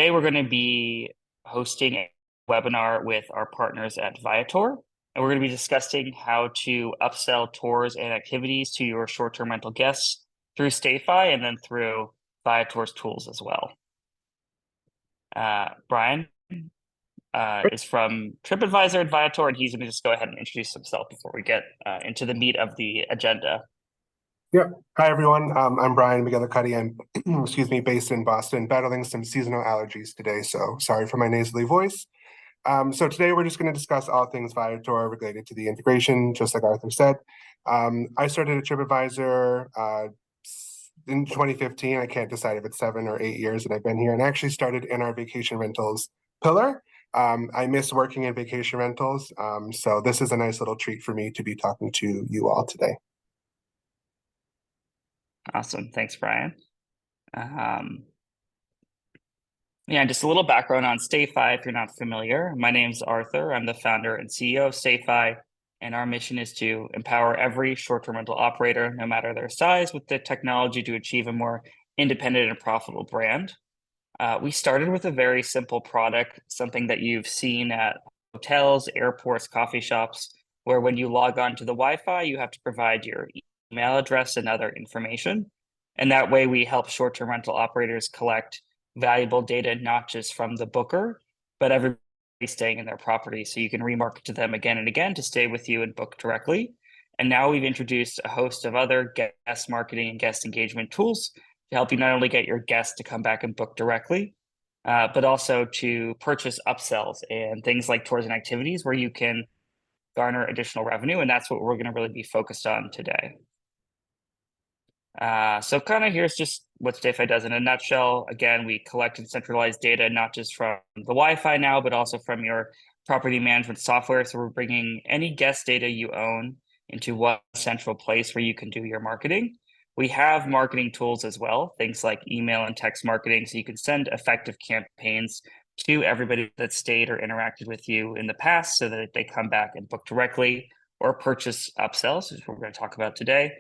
Today, we're going to be hosting a webinar with our partners at Viator, and we're going to be discussing how to upsell tours and activities to your short-term rental guests through StayFi and then through Viator's tools as well. Brian is from TripAdvisor at Viator, and he's going to just go ahead and introduce himself before we get into the meat of the agenda. Yep. Hi, everyone. I'm Brian McGillicuddy. I'm, excuse me, based in Boston, battling some seasonal allergies today, so sorry for my nasally voice. So today we're just going to discuss all things Viator related to the integration, just like Arthur said. I started at TripAdvisor in 2015. I can't decide if it's 7 or 8 years that I've been here, and I actually started in our vacation rentals pillar. I miss working in vacation rentals, so this is a nice little treat for me to be talking to you all today. Awesome. Thanks, Brian. Yeah, just a little background on StayFi if you're not familiar. My name's Arthur. I'm the founder and CEO of StayFi, and our mission is to empower every short-term rental operator, no matter their size, with the technology to achieve a more independent and profitable brand. We started with a very simple product, something that you've seen at hotels, airports, coffee shops, where when you log on to the Wi-Fi, you have to provide your email address and other information. And that way we help short-term rental operators collect valuable data, not just from the booker, but everybody staying in their property. So you can remarket to them again and again to stay with you and book directly. And now we've introduced a host of other guest marketing and guest engagement tools to help you not only get your guests to come back and book directly, but also to purchase upsells and things like tours and activities where you can garner additional revenue. And that's what we're going to really be focused on today. So kind of here's just what StayFi does in a nutshell. Again, we collect and centralize data, not just from the Wi-Fi now, but also from your property management software. So we're bringing any guest data you own into one central place where you can do your marketing. We have marketing tools as well, things like email and text marketing, so you can send effective campaigns to everybody that stayed or interacted with you in the past so that they come back and book directly or purchase upsells, which we're going to talk about today.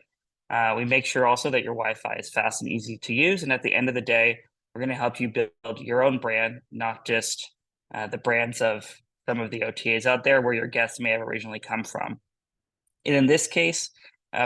We make sure also that your Wi-Fi is fast and easy to use. And at the end of the day, we're going to help you build your own brand, not just the brands of some of the OTAs out there where your guests may have originally come from. And in this case,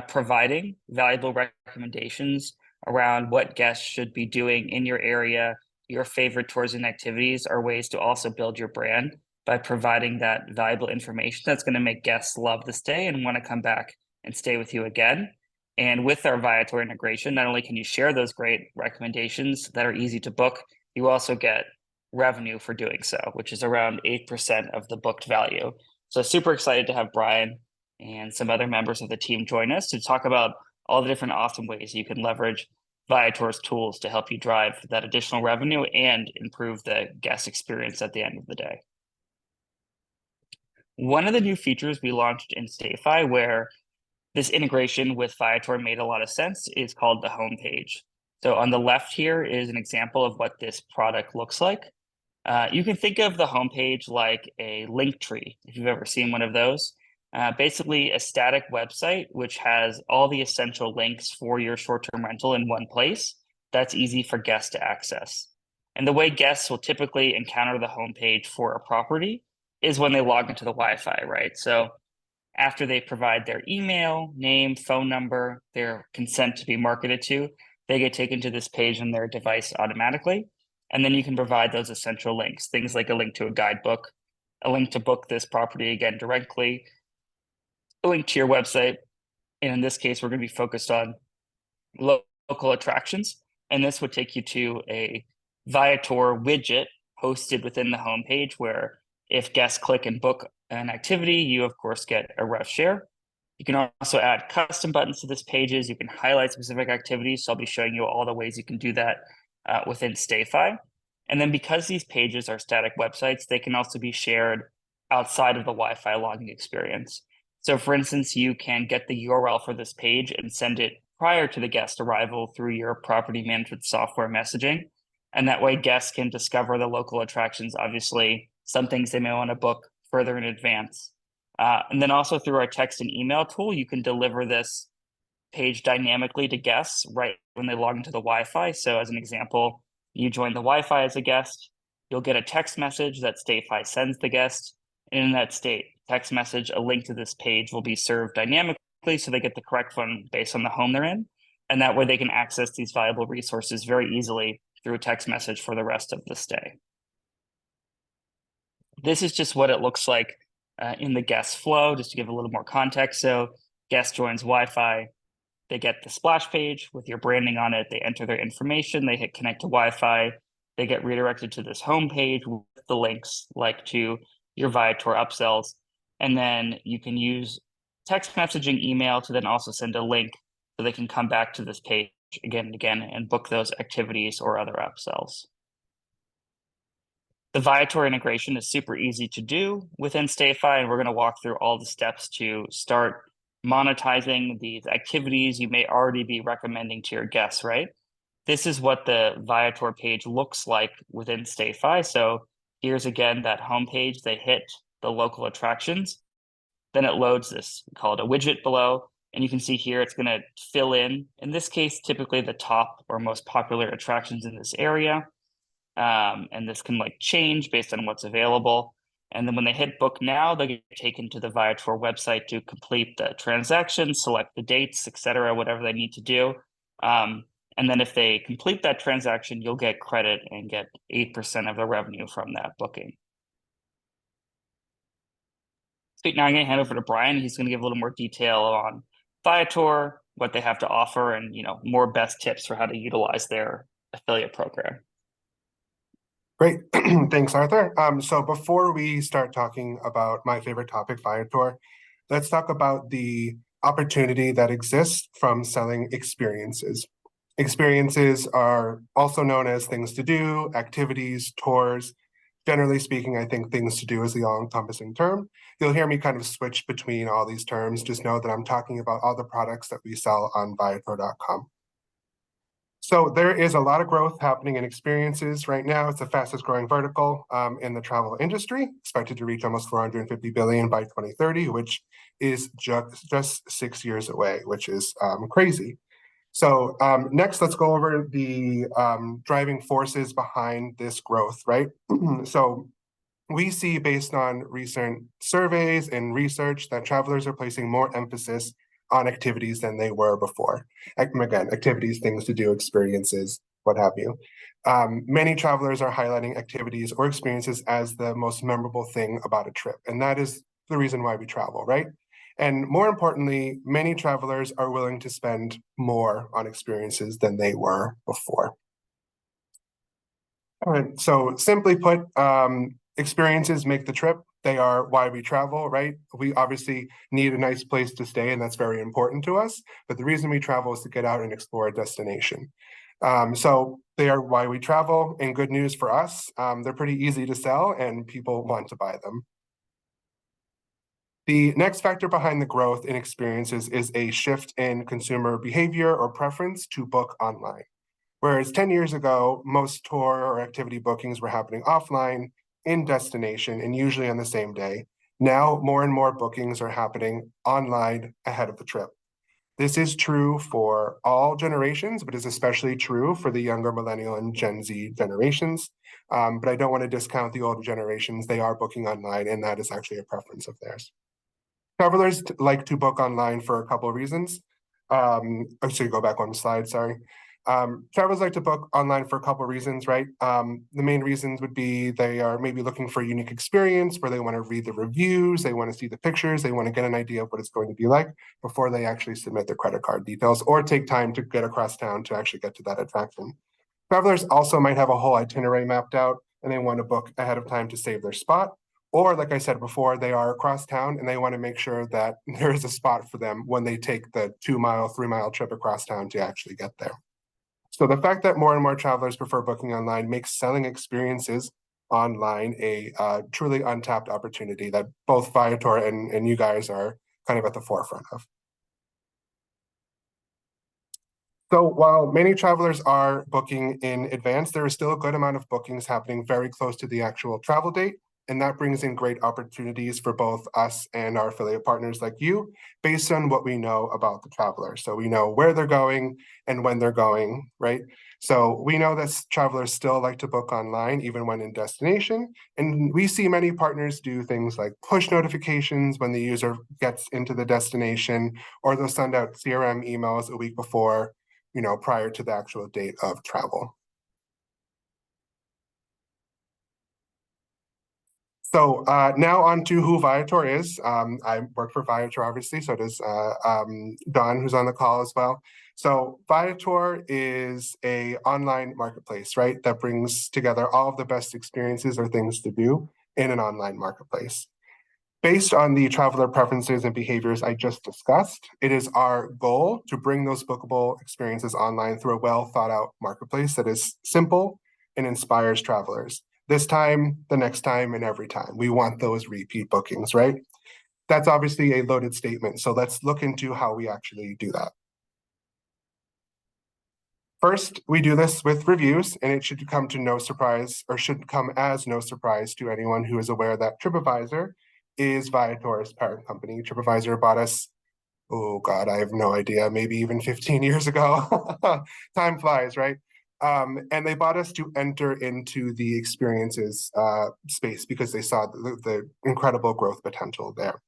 providing valuable recommendations around what guests should be doing in your area, your favorite tours and activities are ways to also build your brand by providing that valuable information that's going to make guests love the stay and want to come back and stay with you again. And with our Viator integration, not only can you share those great recommendations that are easy to book, you also get revenue for doing so, which is around 8% of the booked value. So super excited to have Brian and some other members of the team join us to talk about all the different awesome ways you can leverage Viator's tools to help you drive that additional revenue and improve the guest experience at the end of the day. One of the new features we launched in StayFi, where this integration with Viator made a lot of sense, is called the homepage. So on the left here is an example of what this product looks like. You can think of the homepage like a link tree, if you've ever seen one of those. Basically a static website which has all the essential links for your short-term rental in one place that's easy for guests to access. And the way guests will typically encounter the homepage for a property is when they log into the Wi-Fi, right? So after they provide their email, name, phone number, their consent to be marketed to, they get taken to this page on their device automatically. And then you can provide those essential links, things like a link to a guidebook, a link to book this property again directly, a link to your website. And in this case, we're going to be focused on local attractions. And this would take you to a Viator widget hosted within the homepage where if guests click and book an activity, you of course get a rev share. You can also add custom buttons to this pages. You can highlight specific activities. So I'll be showing you all the ways you can do that within StayFi. And then because these pages are static websites, they can also be shared outside of the Wi-Fi login experience. So for instance, you can get the URL for this page and send it prior to the guest arrival through your property management software messaging. And that way guests can discover the local attractions, obviously some things they may want to book further in advance. And then also through our text and email tool, you can deliver this page dynamically to guests right when they log into the Wi-Fi. So as an example, you join the Wi-Fi as a guest, you'll get a text message that StateFi sends the guest. And in that text message, a link to this page will be served dynamically so they get the correct one based on the home they're in. And that way they can access these valuable resources very easily through a text message for the rest of the stay. This is just what it looks like in the guest flow, just to give a little more context. So guest joins Wi-Fi, they get the splash page with your branding on it, they enter their information, they hit connect to Wi-Fi, they get redirected to this home page with the links like to your Viator upsells. And then you can use text messaging, email to then also send a link so they can come back to this page again and again and book those activities or other upsells. The Viator integration is super easy to do within StateFi, and we're going to walk through all the steps to start monetizing these activities you may already be recommending to your guests, right? This is what the Viator page looks like within StateFi. So here's again that homepage. They hit the local attractions. Then it loads this, we call it a widget below. And you can see here it's going to fill in this case, typically the top or most popular attractions in this area. And this can like change based on what's available. And then when they hit book now, they get taken to the Viator website to complete the transaction, select the dates, etc., whatever they need to do. And then if they complete that transaction, you'll get credit and get 8% of the revenue from that booking. Sweet. Now I'm going to hand over to Brian. He's going to give a little more detail on Viator, what they have to offer, and more best tips for how to utilize their affiliate program. Great. Thanks, Arthur. So before we start talking about my favorite topic, Viator, let's talk about the opportunity that exists from selling experiences. Experiences are also known as things to do, activities, tours. Generally speaking, I think things to do is the all-encompassing term. You'll hear me kind of switch between all these terms. Just know that I'm talking about all the products that we sell on Viator.com. So there is a lot of growth happening in experiences right now. It's the fastest growing vertical in the travel industry, expected to reach almost 450 billion by 2030, which is just 6 years away, which is crazy. So next, let's go over the driving forces behind this growth, right? So we see based on recent surveys and research that travelers are placing more emphasis on activities than they were before. Again, activities, things to do, experiences, what have you. Many travelers are highlighting activities or experiences as the most memorable thing about a trip. And that is the reason why we travel, right? And more importantly, many travelers are willing to spend more on experiences than they were before. All right, so simply put, experiences make the trip. They are why we travel, right? We obviously need a nice place to stay, and that's very important to us. But the reason we travel is to get out and explore a destination. So they are why we travel, and good news for us, they're pretty easy to sell and people want to buy them. The next factor behind the growth in experiences is a shift in consumer behavior or preference to book online. Whereas 10 years ago, most tour or activity bookings were happening offline, in destination, and usually on the same day. Now, more and more bookings are happening online ahead of the trip. This is true for all generations, but is especially true for the younger millennial and Gen Z generations. But I don't want to discount the older generations. They are booking online, and that is actually a preference of theirs. Travelers like to book online for a couple of reasons. Actually, go back one slide, sorry. Travelers like to book online for a couple of reasons, right? The main reasons would be they are maybe looking for a unique experience where they want to read the reviews, they want to see the pictures, they want to get an idea of what it's going to be like before they actually submit their credit card details or take time to get across town to actually get to that attraction. Travelers also might have a whole itinerary mapped out and they want to book ahead of time to save their spot. Or like I said before, they are across town and they want to make sure that there is a spot for them when they take the 2-mile, 3-mile trip across town to actually get there. So the fact that more and more travelers prefer booking online makes selling experiences online a truly untapped opportunity that both Viator and you guys are kind of at the forefront of. So while many travelers are booking in advance, there is still a good amount of bookings happening very close to the actual travel date. And that brings in great opportunities for both us and our affiliate partners like you, based on what we know about the traveler. So we know where they're going and when they're going, right? So we know that travelers still like to book online, even when in destination. And we see many partners do things like push notifications when the user gets into the destination, or they'll send out CRM emails a week before, prior to the actual date of travel. So now on to who Viator is. I work for Viator, obviously, so does Don, who's on the call as well. So Viator is a online marketplace, right? That brings together all of the best experiences or things to do in an online marketplace. Based on the traveler preferences and behaviors I just discussed, it is our goal to bring those bookable experiences online through a well thought out marketplace that is simple and inspires travelers. This time, the next time, and every time. We want those repeat bookings, right? That's obviously a loaded statement. So let's look into how we actually do that. First, we do this with reviews, and it should come to no surprise, or should come as no surprise to anyone who is aware that TripAdvisor is Viator's parent company. TripAdvisor bought us, oh God, I have no idea, maybe even 15 years ago. Time flies, right? And they bought us to enter into the experiences space because they saw the incredible growth potential there.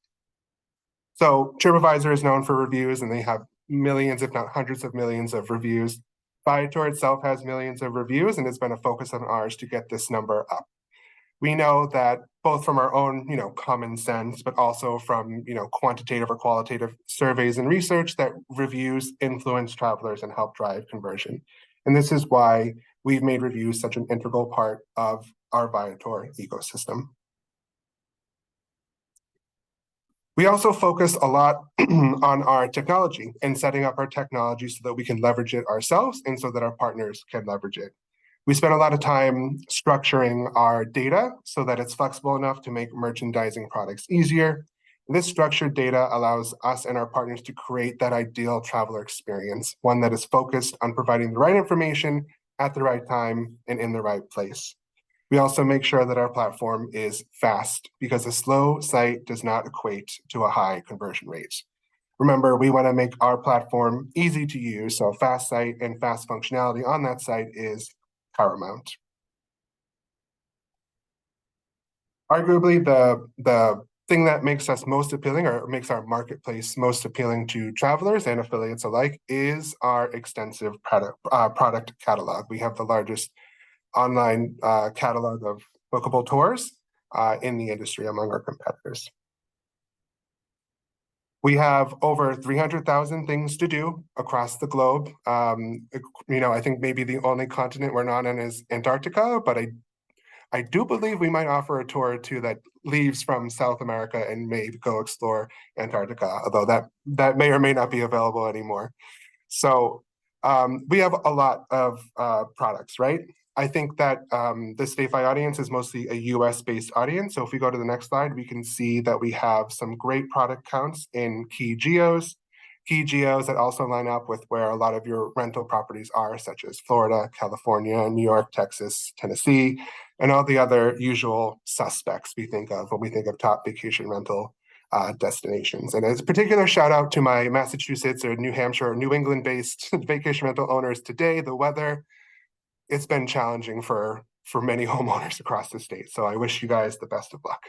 So TripAdvisor is known for reviews, and they have millions, if not hundreds of millions of reviews. Viator itself has millions of reviews, and it's been a focus of ours to get this number up. We know that both from our own, common sense, but also from, quantitative or qualitative surveys and research, that reviews influence travelers and help drive conversion. And this is why we've made reviews such an integral part of our Viator ecosystem. We also focus a lot on our technology and setting up our technology so that we can leverage it ourselves and so that our partners can leverage it. We spend a lot of time structuring our data so that it's flexible enough to make merchandising products easier. This structured data allows us and our partners to create that ideal traveler experience, one that is focused on providing the right information at the right time and in the right place. We also make sure that our platform is fast, because a slow site does not equate to a high conversion rate. Remember, we want to make our platform easy to use, so a fast site and fast functionality on that site is paramount. Arguably, the thing that makes us most appealing, or makes our marketplace most appealing to travelers and affiliates alike, is our extensive product catalog. We have the largest online catalog of bookable tours in the industry among our competitors. We have over 300,000 things to do across the globe. I think maybe the only continent we're not in is Antarctica, but I do believe we might offer a tour or two that leaves from South America and may go explore Antarctica, although that may or may not be available anymore. So we have a lot of products, right? I think that the StayFi audience is mostly a US-based audience. So if we go to the next slide, we can see that we have some great product counts in key geos that also line up with where a lot of your rental properties are, such as Florida, California, New York, Texas, Tennessee, and all the other usual suspects we think of when we think of top vacation rental destinations. And as a particular shout out to my Massachusetts or New Hampshire or New England-based vacation rental owners today, the weather, it's been challenging for many homeowners across the state. So I wish you guys the best of luck.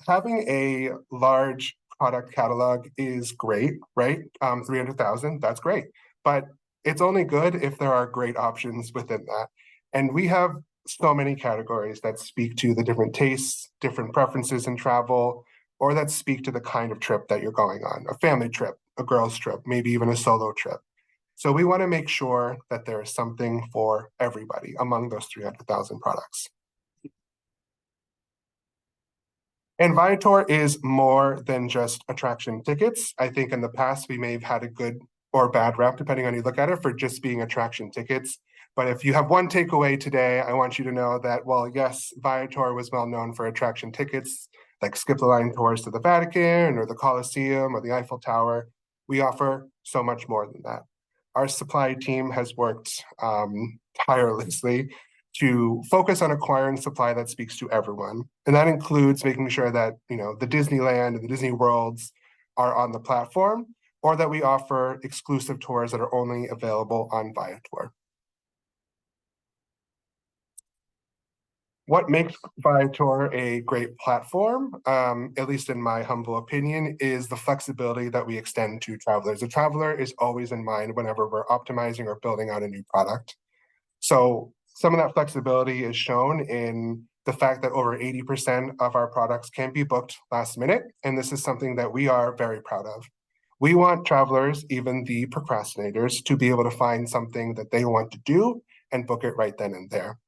Having a large product catalog is great, right? 300,000, that's great. But it's only good if there are great options within that. And we have so many categories that speak to the different tastes, different preferences in travel, or that speak to the kind of trip that you're going on, a family trip, a girl's trip, maybe even a solo trip. So we want to make sure that there is something for everybody among those 300,000 products. And Viator is more than just attraction tickets. I think in the past, we may have had a good or bad rep, depending on how you look at it, for just being attraction tickets. But if you have one takeaway today, I want you to know that, well, yes, Viator was well known for attraction tickets, like skip the line tours to the Vatican or the Colosseum or the Eiffel Tower. We offer so much more than that. Our supply team has worked tirelessly to focus on acquiring supply that speaks to everyone. And that includes making sure that, the Disneyland and the Disney Worlds are on the platform, or that we offer exclusive tours that are only available on Viator. What makes Viator a great platform, at least in my humble opinion, is the flexibility that we extend to travelers. The traveler is always in mind whenever we're optimizing or building out a new product. So some of that flexibility is shown in the fact that over 80% of our products can be booked last minute, and this is something that we are very proud of. We want travelers, even the procrastinators, to be able to find something that they want to do and book it right then and there.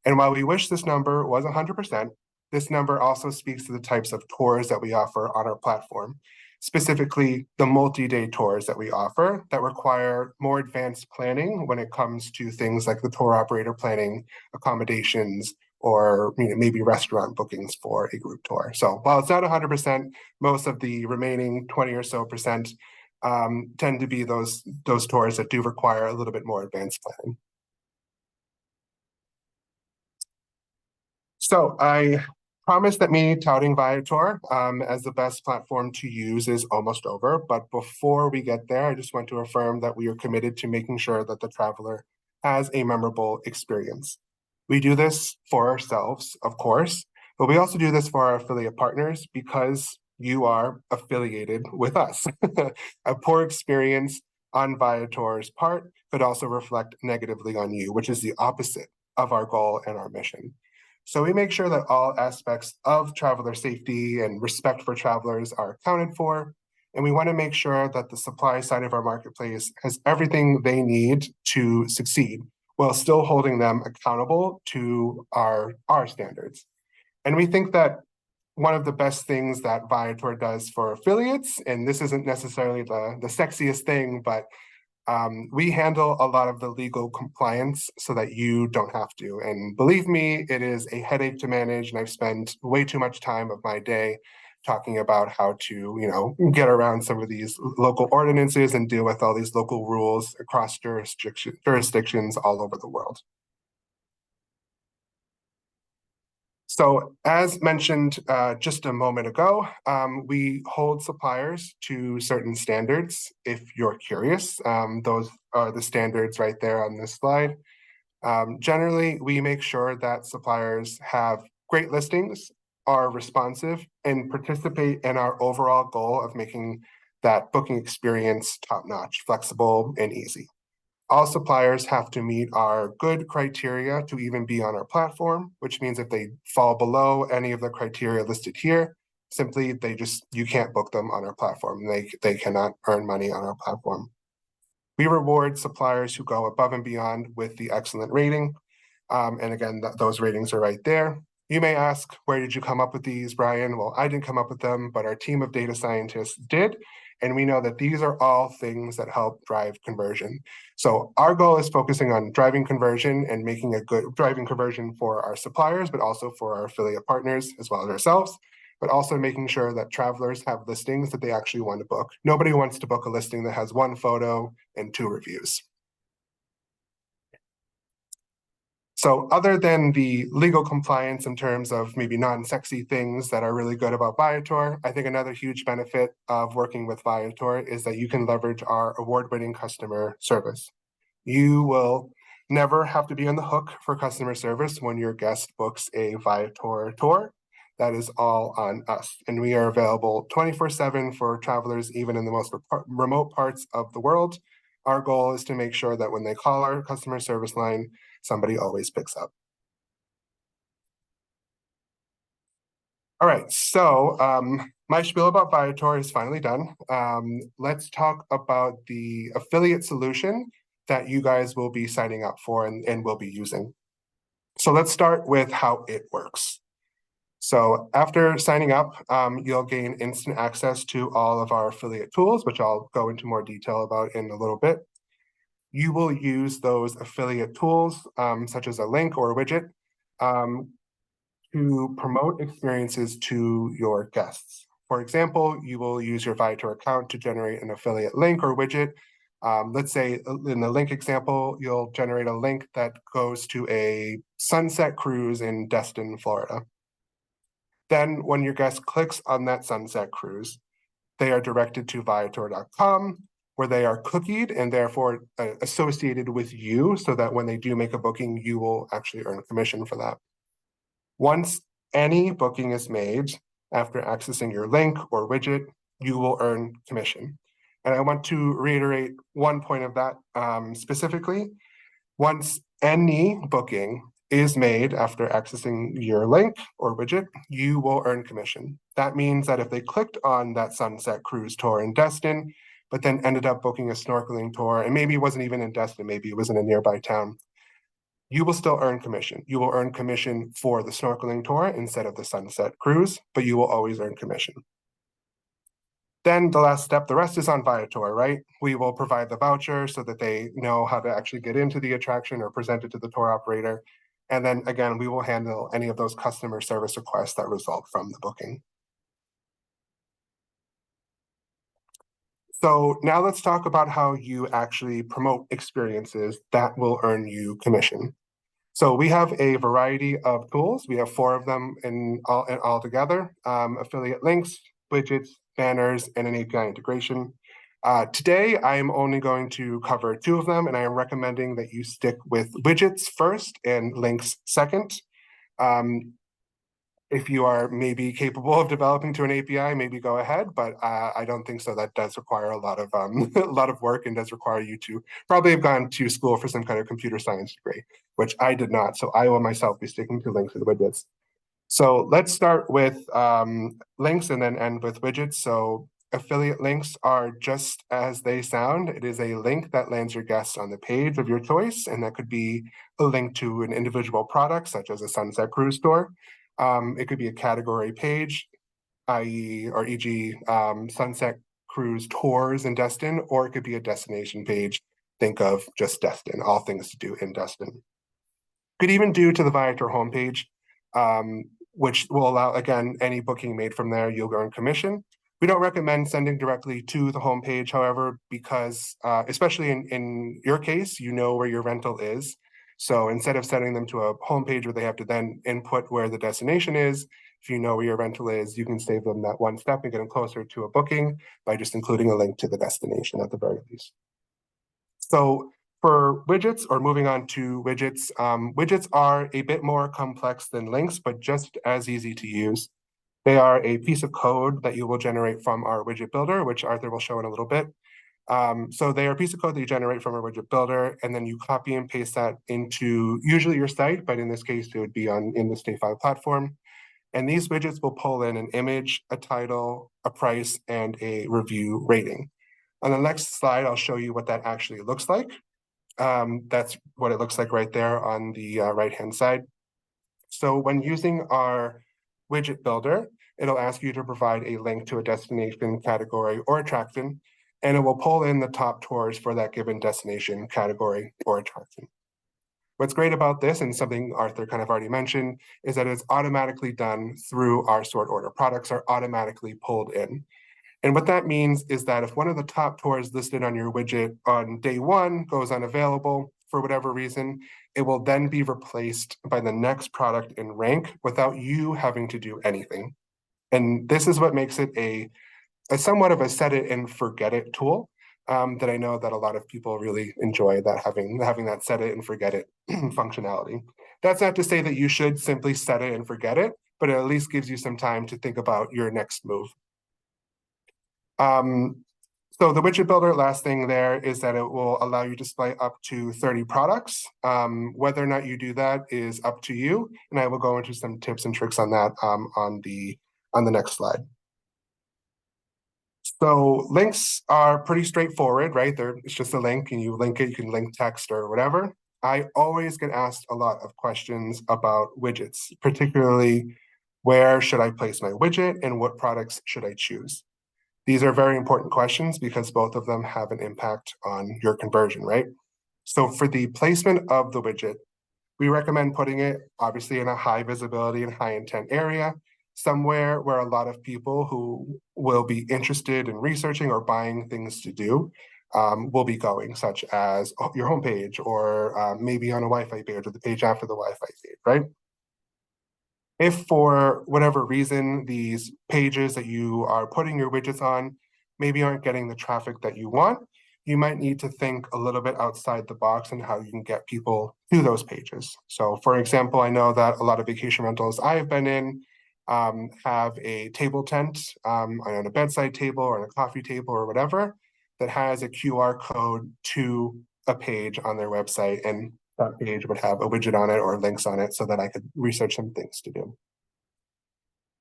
And while we wish this number was 100%, this number also speaks to the types of tours that we offer on our platform, specifically the multi-day tours that we offer that require more advanced planning when it comes to things like the tour operator planning, accommodations, or maybe restaurant bookings for a group tour. So while it's not 100%, most of the remaining 20 or so percent tend to be those tours that do require a little bit more advanced planning. So I promised that me touting Viator as the best platform to use is almost over. But before we get there, I just want to affirm that we are committed to making sure that the traveler has a memorable experience. We do this for ourselves, of course, but we also do this for our affiliate partners because you are affiliated with us. A poor experience on Viator's part could also reflect negatively on you, which is the opposite of our goal and our mission. So we make sure that all aspects of traveler safety and respect for travelers are accounted for. And we want to make sure that the supply side of our marketplace has everything they need to succeed while still holding them accountable to our standards. And we think that one of the best things that Viator does for affiliates, and this isn't necessarily the sexiest thing, but we handle a lot of the legal compliance so that you don't have to. And believe me, it is a headache to manage. And I've spent way too much time of my day talking about how to, get around some of these local ordinances and deal with all these local rules across jurisdictions all over the world. So as mentioned just a moment ago, we hold suppliers to certain standards. If you're curious, those are the standards right there on this slide. Generally, we make sure that suppliers have great listings, are responsive, and participate in our overall goal of making that booking experience top-notch, flexible, and easy. All suppliers have to meet our good criteria to even be on our platform, which means if they fall below any of the criteria listed here, simply you can't book them on our platform. They cannot earn money on our platform. We reward suppliers who go above and beyond with the excellent rating. And again, those ratings are right there. You may ask, where did you come up with these, Brian? Well, I didn't come up with them, but our team of data scientists did. And we know that these are all things that help drive conversion. So our goal is focusing on driving conversion and making a good driving conversion for our suppliers, but also for our affiliate partners as well as ourselves, but also making sure that travelers have listings that they actually want to book. Nobody wants to book a listing that has 1 photo and 2 reviews. So other than the legal compliance in terms of maybe non-sexy things that are really good about Viator, I think another huge benefit of working with Viator is that you can leverage our award-winning customer service. You will never have to be on the hook for customer service when your guest books a Viator tour. That is all on us. And we are available 24/7 for travelers, even in the most remote parts of the world. Our goal is to make sure that when they call our customer service line, somebody always picks up. All right, so my spiel about Viator is finally done. Let's talk about the affiliate solution that you guys will be signing up for and will be using. So let's start with how it works. So after signing up, you'll gain instant access to all of our affiliate tools, which I'll go into more detail about in a little bit. You will use those affiliate tools, such as a link or a widget, to promote experiences to your guests. For example, you will use your Viator account to generate an affiliate link or widget. Let's say in the link example, you'll generate a link that goes to a sunset cruise in Destin, Florida. Then when your guest clicks on that sunset cruise, they are directed to Viator.com, where they are cookied and therefore associated with you, so that when they do make a booking, you will actually earn commission for that. Once any booking is made after accessing your link or widget, you will earn commission. And I want to reiterate one point of that specifically. Once any booking is made after accessing your link or widget, you will earn commission. That means that if they clicked on that sunset cruise tour in Destin, but then ended up booking a snorkeling tour, and maybe it wasn't even in Destin, maybe it was in a nearby town, you will still earn commission. You will earn commission for the snorkeling tour instead of the sunset cruise, but you will always earn commission. Then the last step, the rest is on Viator, right? We will provide the voucher so that they know how to actually get into the attraction or present it to the tour operator. And then again, we will handle any of those customer service requests that result from the booking. So now let's talk about how you actually promote experiences that will earn you commission. So we have a variety of tools. We have 4 of them all together: affiliate links, widgets, banners, and an API integration. Today, I'm only going to cover 2 of them, and I am recommending that you stick with widgets first and links second. If you are maybe capable of developing to an API, maybe go ahead, but I don't think so. That does require a lot of a lot of work, and does require you to probably have gone to school for some kind of computer science degree, which I did not. So I will myself be sticking to links and widgets. So let's start with links and then end with widgets. So affiliate links are just as they sound. It is a link that lands your guests on the page of your choice, and that could be a link to an individual product, such as a sunset cruise store. It could be a category page, i.e. or e.g. Sunset cruise tours in Destin, or it could be a destination page. Think of just Destin, all things to do in Destin. Could even do to the Viator homepage, which will allow, again, any booking made from there, you'll earn commission. We don't recommend sending directly to the homepage, however, because especially in your case, you know where your rental is. So instead of sending them to a homepage where they have to then input where the destination is, if you know where your rental is, you can save them that one step and get them closer to a booking by just including a link to the destination at the very least. So for widgets, or moving on to widgets, widgets are a bit more complex than links, but just as easy to use. They are a piece of code that you will generate from our widget builder, which Arthur will show in a little bit. So they are a piece of code that you generate from a widget builder, and then you copy and paste that into usually your site, but in this case, it would be in the StayFi platform. And these widgets will pull in an image, a title, a price, and a review rating. On the next slide, I'll show you what that actually looks like. That's what it looks like right there on the right-hand side. So when using our widget builder, it'll ask you to provide a link to a destination, category, or attraction, and it will pull in the top tours for that given destination, category, or attraction. What's great about this, and something Arthur kind of already mentioned, is that it's automatically done through our sort order. Products are automatically pulled in. And what that means is that if one of the top tours listed on your widget on day 1 goes unavailable for whatever reason, it will then be replaced by the next product in rank without you having to do anything. And this is what makes it a somewhat of a set it and forget it tool that I know that a lot of people really enjoy, that having that set it and forget it functionality. That's not to say that you should simply set it and forget it, but it at least gives you some time to think about your next move. So the widget builder, last thing there is that it will allow you to display up to 30 products. Whether or not you do that is up to you, and I will go into some tips and tricks on that on the next slide. So links are pretty straightforward, right? It's just a link, and you link it, you can link text or whatever. I always get asked a lot of questions about widgets, particularly where should I place my widget and what products should I choose? These are very important questions because both of them have an impact on your conversion, right? So for the placement of the widget, we recommend putting it obviously in a high visibility and high intent area, somewhere where a lot of people who will be interested in researching or buying things to do will be going, such as your homepage, or maybe on a Wi-Fi page, or the page after the Wi-Fi page, right? If for whatever reason, these pages that you are putting your widgets on maybe aren't getting the traffic that you want, you might need to think a little bit outside the box on how you can get people to those pages. So for example, I know that a lot of vacation rentals I've been in have a table tent on a bedside table or on a coffee table or whatever that has a QR code to a page on their website, and that page would have a widget on it or links on it so that I could research some things to do.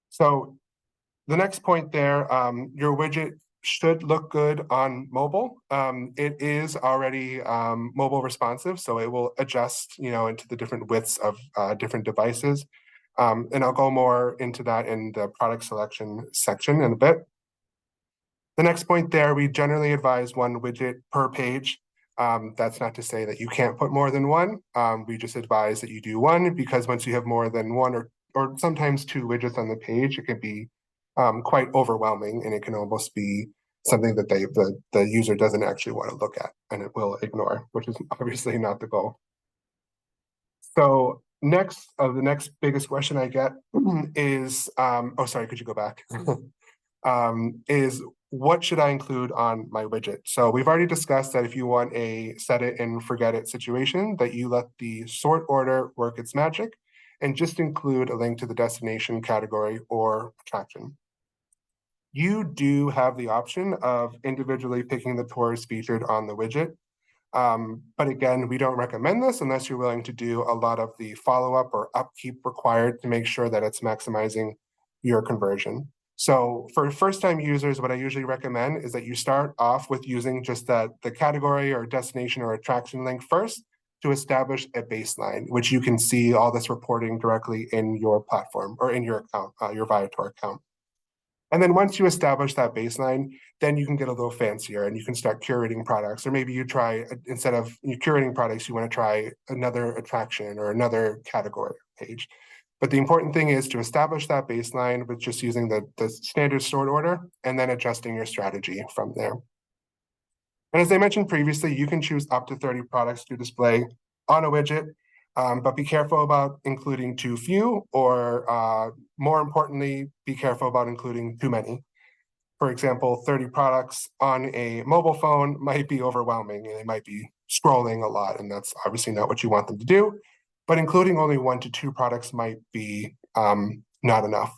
So the next point there, your widget should look good on mobile. It is already mobile responsive, so it will adjust, into the different widths of different devices. And I'll go more into that in the product selection section in a bit. The next point there, we generally advise one widget per page. That's not to say that you can't put more than one. We just advise that you do one, because once you have more than one or sometimes two widgets on the page, it can be quite overwhelming, and it can almost be something that the user doesn't actually want to look at, and it will ignore, which is obviously not the goal. So the next biggest question I get is, oh, sorry, could you go back? Is what should I include on my widget? So we've already discussed that if you want a set it and forget it situation, that you let the sort order work its magic and just include a link to the destination, category, or attraction. You do have the option of individually picking the tours featured on the widget. But again, we don't recommend this unless you're willing to do a lot of the follow-up or upkeep required to make sure that it's maximizing your conversion. So for first-time users, what I usually recommend is that you start off with using just the category or destination or attraction link first to establish a baseline, which you can see all this reporting directly in your platform or in your account, your Viator account. And then once you establish that baseline, then you can get a little fancier and you can start curating products. Or maybe you try, instead of curating products, you want to try another attraction or another category page. But the important thing is to establish that baseline with just using the standard sort order and then adjusting your strategy from there. And as I mentioned previously, you can choose up to 30 products to display on a widget, but be careful about including too few, or more importantly, be careful about including too many. For example, 30 products on a mobile phone might be overwhelming and they might be scrolling a lot, and that's obviously not what you want them to do. But including only 1 to 2 products might be not enough.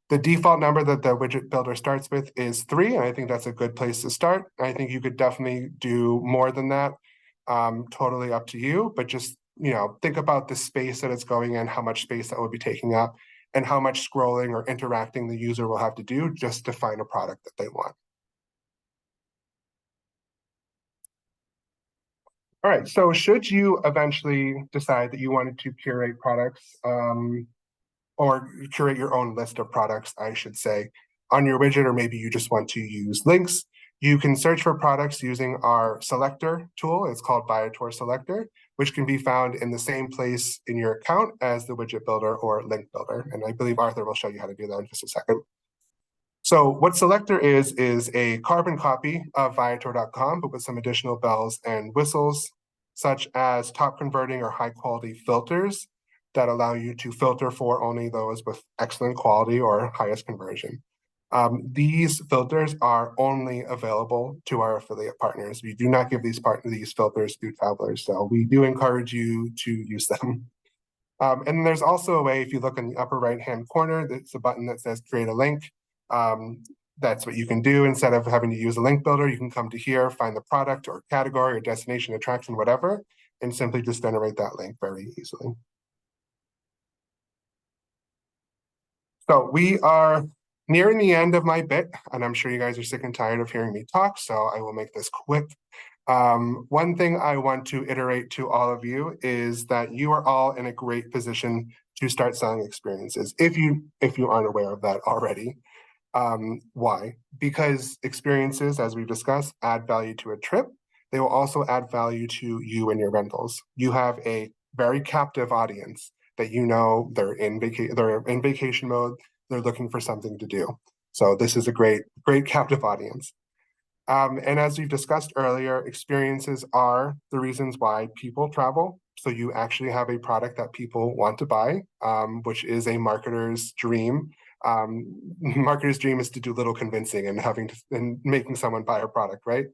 The default number that the widget builder starts with is 3, and I think that's a good place to start. I think you could definitely do more than that, totally up to you, but just think about the space that it's going in, how much space that will be taking up, and how much scrolling or interacting the user will have to do just to find a product that they want. All right, so should you eventually decide that you wanted to curate products, or curate your own list of products, I should say, on your widget, or maybe you just want to use links, you can search for products using our selector tool. It's called Viator Selector, which can be found in the same place in your account as the widget builder or link builder. And I believe Arthur will show you how to do that in just a second. So what Selector is a carbon copy of Viator.com, but with some additional bells and whistles, such as top converting or high quality filters that allow you to filter for only those with excellent quality or highest conversion. These filters are only available to our affiliate partners. We do not give these filters to travelers, so we do encourage you to use them. And there's also a way, if you look in the upper right-hand corner, there's a button that says create a link. That's what you can do. Instead of having to use a link builder, you can come to here, find the product or category or destination, attraction, whatever, and simply just generate that link very easily. So we are nearing the end of my bit, and I'm sure you guys are sick and tired of hearing me talk, so I will make this quick. One thing I want to iterate to all of you is that you are all in a great position to start selling experiences, if you aren't aware of that already. Why? Because experiences, as we've discussed, add value to a trip. They will also add value to you and your rentals. You have a very captive audience that they're in vacation mode. They're looking for something to do. So this is a great captive audience. And as we've discussed earlier, experiences are the reasons why people travel. So you actually have a product that people want to buy, which is a marketer's dream. Marketer's dream is to do little convincing and making someone buy a product, right?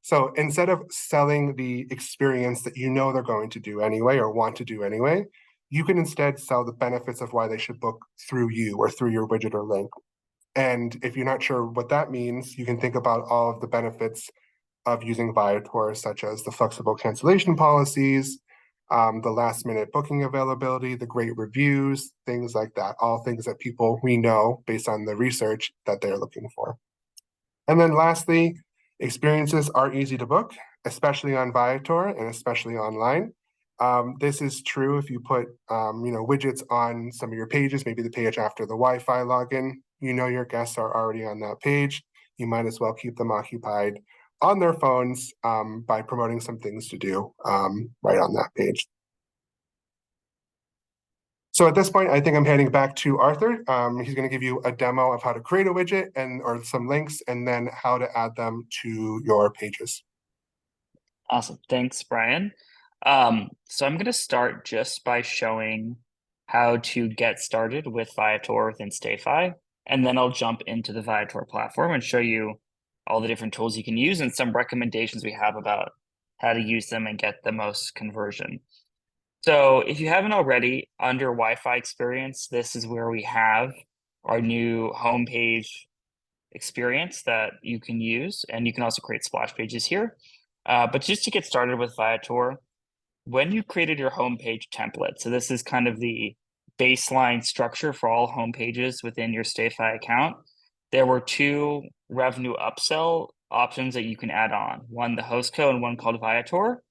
So instead of selling the experience that you know they're going to do anyway or want to do anyway, you can instead sell the benefits of why they should book through you or through your widget or link. And if you're not sure what that means, you can think about all of the benefits of using Viator, such as the flexible cancellation policies, the last minute booking availability, the great reviews, things like that. All things that we know based on the research that they're looking for. And then lastly, experiences are easy to book, especially on Viator and especially online. This is true if you put widgets on some of your pages, maybe the page after the Wi-Fi login. You know your guests are already on that page. You might as well keep them occupied on their phones by promoting some things to do right on that page. So at this point, I think I'm handing back to Arthur. He's going to give you a demo of how to create a widget or some links, and then how to add them to your pages. Awesome. Thanks, Brian. So I'm going to start just by showing how to get started with Viator within StayFi, and then I'll jump into the Viator platform and show you all the different tools you can use and some recommendations we have about how to use them and get the most conversion. So if you haven't already, under Wi-Fi experience, this is where we have our new homepage experience that you can use, and you can also create splash pages here. But just to get started with Viator, when you created your homepage template, so this is kind of the baseline structure for all homepages within your StayFi account, there were two revenue upsell options that you can add on, one the host code and one called Viator.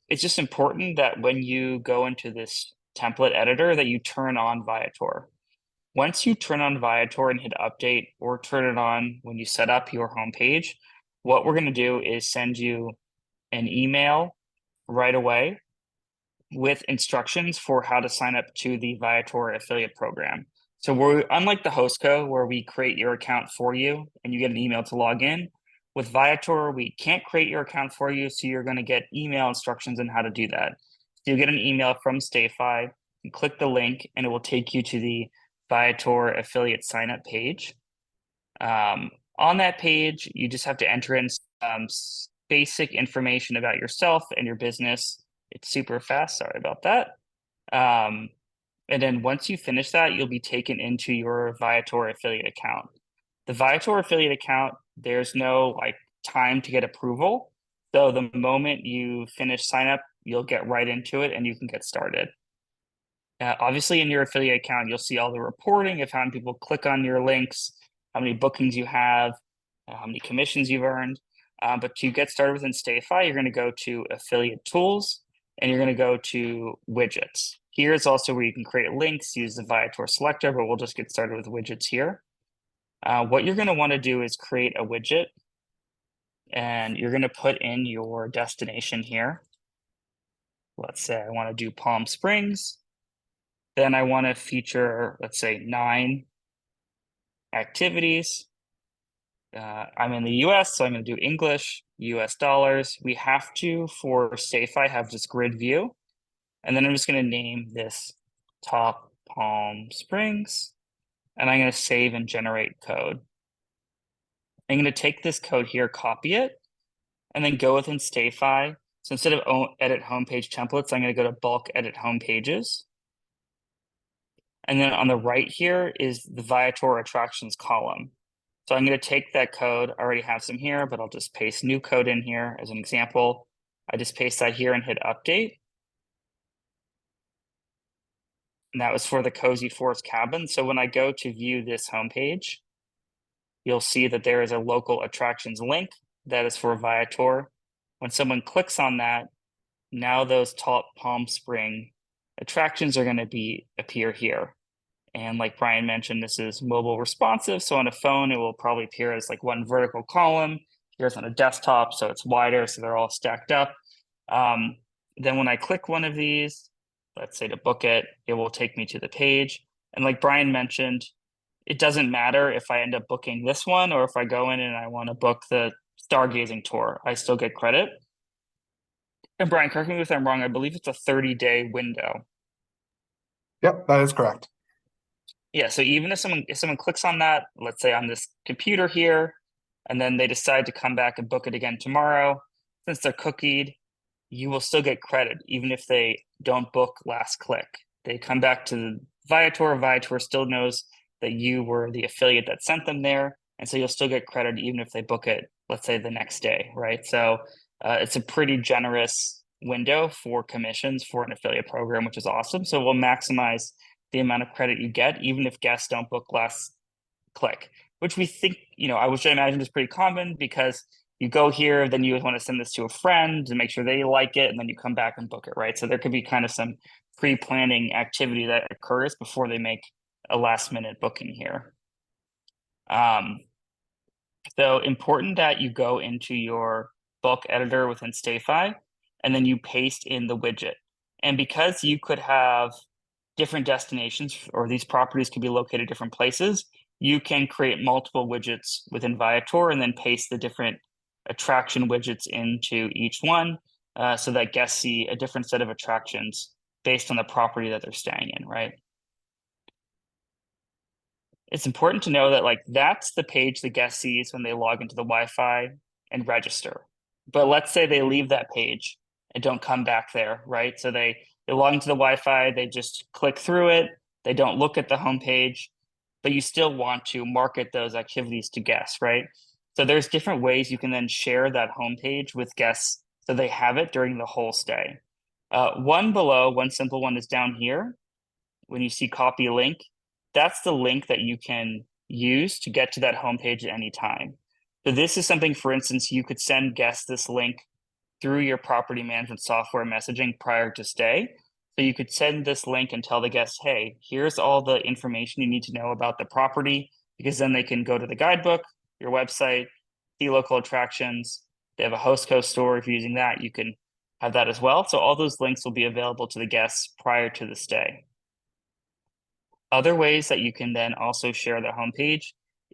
It's just important that when you go into this template editor that you turn on Viator. Once you turn on Viator and hit update or turn it on when you set up your homepage, what we're going to do is send you an email right away with instructions for how to sign up to the Viator affiliate program. So we're unlike the Hostco where we create your account for you and you get an email to log in. With Viator, we can't create your account for you, so you're going to get email instructions on how to do that. So you get an email from StayFi, you click the link, and it will take you to the Viator affiliate sign up page. On that page, you just have to enter in some basic information about yourself and your business. It's super fast. Sorry about that. And then once you finish that, you'll be taken into your Viator affiliate account. The Viator affiliate account, there's no time to get approval. So the moment you finish sign up, you'll get right into it and you can get started. Obviously, in your affiliate account, you'll see all the reporting of how many people click on your links, how many bookings you have, how many commissions you've earned. But to get started within StayFi, you're going to go to affiliate tools and you're going to go to widgets. Here is also where you can create links, use the Viator selector, but we'll just get started with widgets here. What you're going to want to do is create a widget and you're going to put in your destination here. Let's say I want to do Palm Springs. Then I want to feature, let's say, 9 activities. I'm in the US, so I'm going to do English, US dollars. We have to, for StayFi, have this grid view. And then I'm just going to name this Top Palm Springs. And I'm going to save and generate code. I'm going to take this code here, copy it, and then go within StayFi. So instead of edit homepage templates, I'm going to go to bulk edit homepages. And then on the right here is the Viator attractions column. So I'm going to take that code. I already have some here, but I'll just paste new code in here as an example. I just paste that here and hit update. And that was for the Cozy Forest Cabin. So when I go to view this homepage, you'll see that there is a local attractions link that is for Viator. When someone clicks on that, now those Top Palm Spring attractions are going to appear here. And like Brian mentioned, this is mobile responsive. So on a phone, it will probably appear as one vertical column. Here's on a desktop, so it's wider, so they're all stacked up. Then when I click one of these, let's say to book it, it will take me to the page. And like Brian mentioned, it doesn't matter if I end up booking this one or if I go in and I want to book the stargazing tour, I still get credit. And Brian, correct me if I'm wrong, I believe it's a 30-day window. Yep, that is correct. Yeah, so even if someone clicks on that, let's say on this computer here, and then they decide to come back and book it again tomorrow, since they're cookied, you will still get credit even if they don't book last click. They come back to Viator, Viator still knows that you were the affiliate that sent them there, and so you'll still get credit even if they book it, let's say, the next day, right? So it's a pretty generous window for commissions for an affiliate program, which is awesome. So we'll maximize the amount of credit you get, even if guests don't book last click, which we think, which I imagine is pretty common because you go here, then you want to send this to a friend to make sure they like it, and then you come back and book it, right? So there could be kind of some pre-planning activity that occurs before they make a last minute booking here. So important that you go into your bulk editor within StayFi, and then you paste in the widget. And because you could have different destinations, or these properties could be located different places, you can create multiple widgets within Viator and then paste the different attraction widgets into each one, so that guests see a different set of attractions based on the property that they're staying in, right? It's important to know that that's the page the guest sees when they log into the Wi-Fi and register. But let's say they leave that page and don't come back there, right? So they log into the Wi-Fi, they just click through it, they don't look at the homepage, but you still want to market those activities to guests, right? So there's different ways you can then share that homepage with guests so they have it during the whole stay. One simple one is down here. When you see copy link, that's the link that you can use to get to that homepage at any time. So this is something, for instance, you could send guests this link through your property management software messaging prior to stay. So you could send this link and tell the guests, hey, here's all the information you need to know about the property, because then they can go to the guidebook, your website, see local attractions. They have a host co store. If you're using that, you can have that as well. So all those links will be available to the guests prior to the stay. Other ways that you can then also share the homepage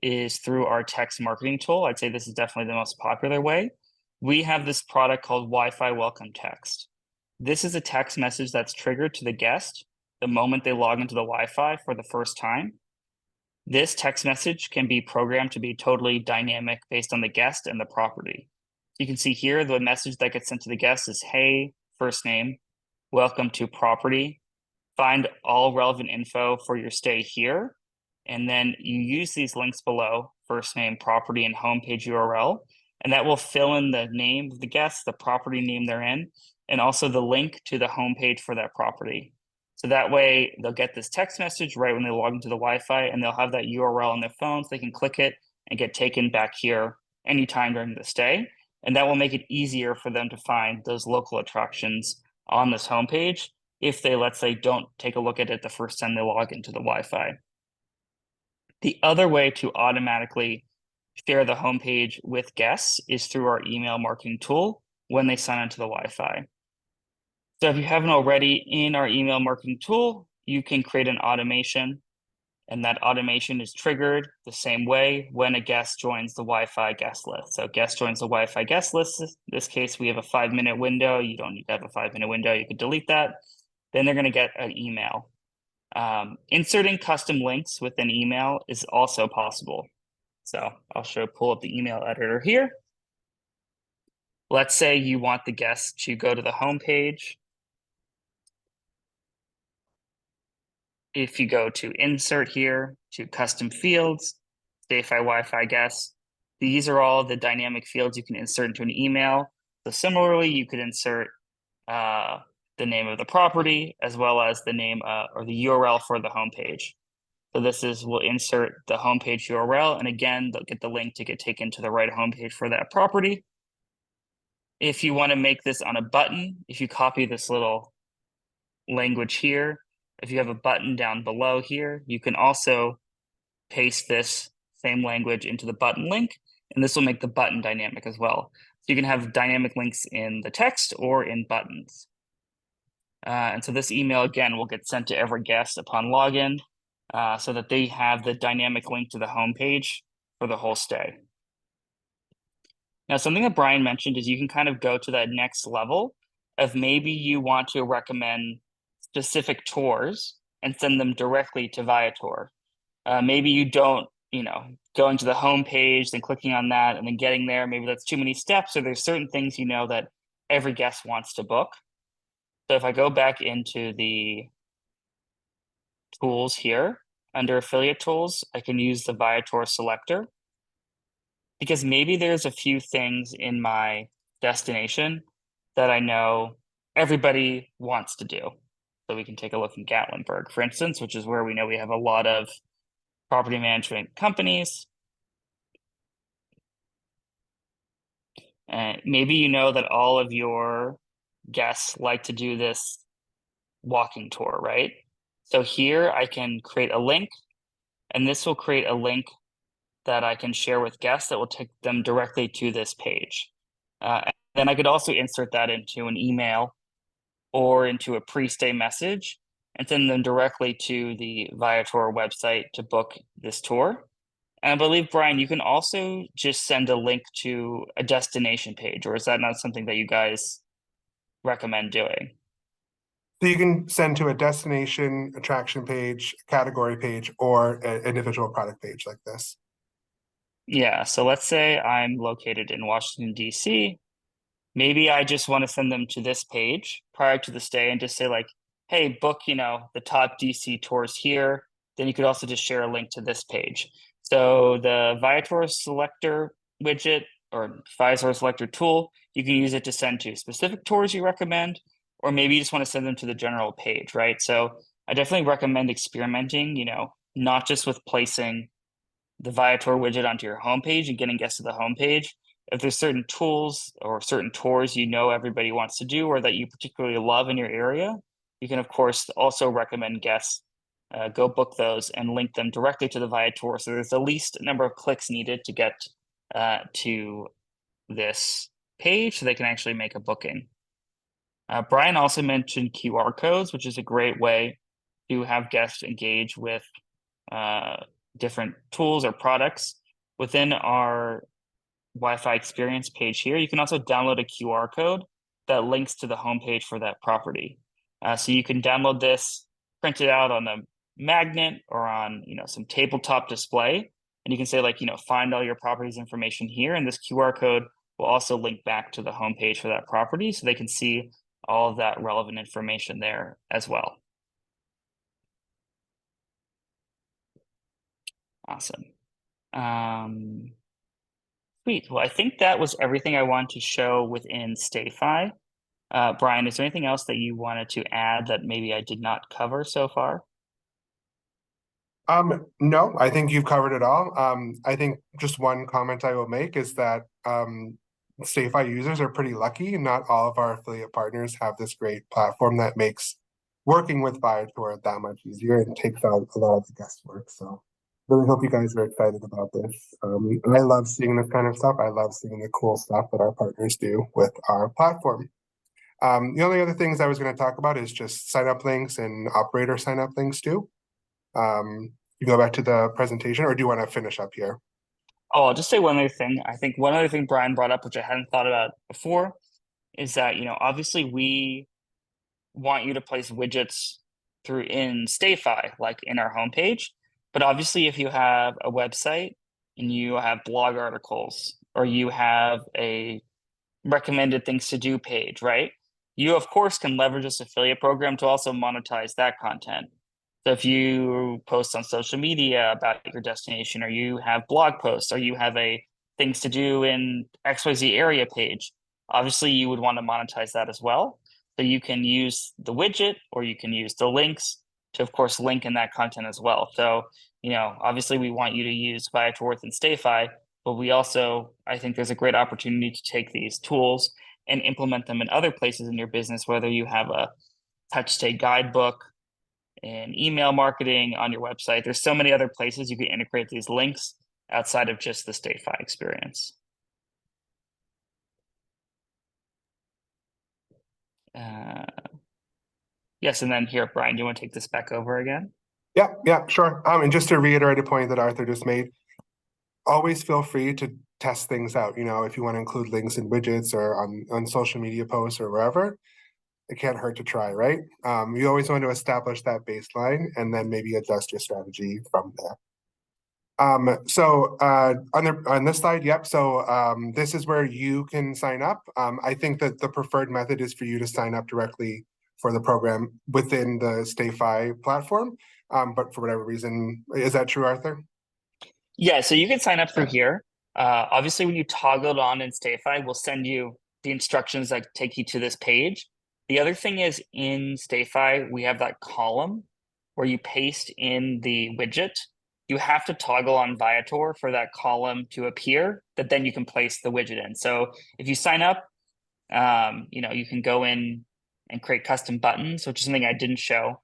is through our text marketing tool. I'd say this is definitely the most popular way. We have this product called Wi-Fi Welcome Text. This is a text message that's triggered to the guest the moment they log into the Wi-Fi for the first time. This text message can be programmed to be totally dynamic based on the guest and the property. You can see here the message that gets sent to the guest is, hey, first name, welcome to property. Find all relevant info for your stay here. And then you use these links below, first name, property, and homepage URL, and that will fill in the name of the guest, the property name they're in, and also the link to the homepage for that property. So that way they'll get this text message right when they log into the Wi-Fi, and they'll have that URL on their phones. They can click it and get taken back here anytime during the stay. And that will make it easier for them to find those local attractions on this homepage if they, let's say, don't take a look at it the first time they log into the Wi-Fi. The other way to automatically share the homepage with guests is through our email marketing tool when they sign into the Wi-Fi. So if you haven't already, in our email marketing tool, you can create an automation, and that automation is triggered the same way when a guest joins the Wi-Fi guest list. So guest joins the Wi-Fi guest list. In this case, we have a 5-minute window. You don't need to have a 5-minute window. You could delete that. Then they're going to get an email. Inserting custom links with an email is also possible. So I'll pull up the email editor here. Let's say you want the guest to go to the home page. If you go to insert here to custom fields, StayFi Wi-Fi guests, these are all the dynamic fields you can insert into an email. So similarly, you could insert the name of the property as well as the name or the URL for the homepage. So we'll insert the homepage URL, and again, they'll get the link to get taken to the right homepage for that property. If you want to make this on a button, if you copy this little language here, if you have a button down below here, you can also paste this same language into the button link, and this will make the button dynamic as well. So you can have dynamic links in the text or in buttons. And so this email, again, will get sent to every guest upon login so that they have the dynamic link to the homepage for the whole stay. Now, something that Brian mentioned is you can kind of go to that next level of maybe you want to recommend specific tours and send them directly to Viator. Maybe you don't going to the home page, then clicking on that, and then getting there. Maybe that's too many steps, or there's certain things that every guest wants to book. So if I go back into the tools here, under affiliate tools, I can use the Viator selector because maybe there's a few things in my destination that I know everybody wants to do. So we can take a look in Gatlinburg, for instance, which is where we know we have a lot of property management companies. Maybe you know that all of your guests like to do this walking tour, right? So here I can create a link, and this will create a link that I can share with guests that will take them directly to this page. And then I could also insert that into an email or into a pre-stay message and send them directly to the Viator website to book this tour. And I believe, Brian, you can also just send a link to a destination page, or is that not something that you guys recommend doing? So you can send to a destination, attraction page, category page, or an individual product page like this. Yeah, so let's say I'm located in Washington, D.C. Maybe I just want to send them to this page prior to the stay and just say like, hey, book, the top DC tours here. Then you could also just share a link to this page. So the Viator selector widget or Viator selector tool, you can use it to send to specific tours you recommend, or maybe you just want to send them to the general page, right? So I definitely recommend experimenting, not just with placing the Viator widget onto your homepage and getting guests to the homepage. If there's certain tools or certain tours everybody wants to do or that you particularly love in your area, you can of course also recommend guests go book those and link them directly to the Viator. So there's the least number of clicks needed to get to this page so they can actually make a booking. Brian also mentioned QR codes, which is a great way to have guests engage with different tools or products. Within our Wi-Fi experience page here, you can also download a QR code that links to the homepage for that property. So you can download this, print it out on a magnet or on some tabletop display, and you can say like find all your properties information here, and this QR code will also link back to the homepage for that property, so they can see all of that relevant information there as well. Awesome. Sweet. Well, I think that was everything I wanted to show within StayFi. Brian, is there anything else that you wanted to add that maybe I did not cover so far? No, I think you've covered it all. I think just one comment I will make is that StayFi users are pretty lucky. Not all of our affiliate partners have this great platform that makes working with Viator that much easier and takes out a lot of the guesswork. So really hope you guys are excited about this. I love seeing this kind of stuff. I love seeing the cool stuff that our partners do with our platform. The only other things I was going to talk about is just sign up links and operator sign up links too. You go back to the presentation, or do you want to finish up here? Oh, I'll just say one other thing. I think one other thing Brian brought up, which I hadn't thought about before, is that, obviously we want you to place widgets through in StayFi, like in our homepage. But obviously, if you have a website and you have blog articles or you have a recommended things to do page, right? You, of course, can leverage this affiliate program to also monetize that content. So if you post on social media about your destination, or you have blog posts, or you have a things to do in XYZ area page, obviously you would want to monetize that as well. So you can use the widget or you can use the links to, of course, link in that content as well. So, obviously we want you to use Viator and StayFi, but we also, I think there's a great opportunity to take these tools and implement them in other places in your business, whether you have a touch stay guidebook, in email marketing, on your website. There's so many other places you can integrate these links outside of just the StayFi experience. Yes, and then here, Brian, do you want to take this back over again? Yeah, sure. And just to reiterate a point that Arthur just made, always feel free to test things out. If you want to include links and widgets or on social media posts or wherever, it can't hurt to try, right? You always want to establish that baseline and then maybe adjust your strategy from there. On this slide, yep. This is where you can sign up. I think that the preferred method is for you to sign up directly for the program within the StayFi platform. But for whatever reason, is that true, Arthur? Yeah, so you can sign up through here. Obviously, when you toggle it on in StayFi, we'll send you the instructions that take you to this page. The other thing is in StayFi, we have that column where you paste in the widget. You have to toggle on Viator for that column to appear, that then you can place the widget in. So if you sign up, you can go in and create custom buttons, which is something I didn't show,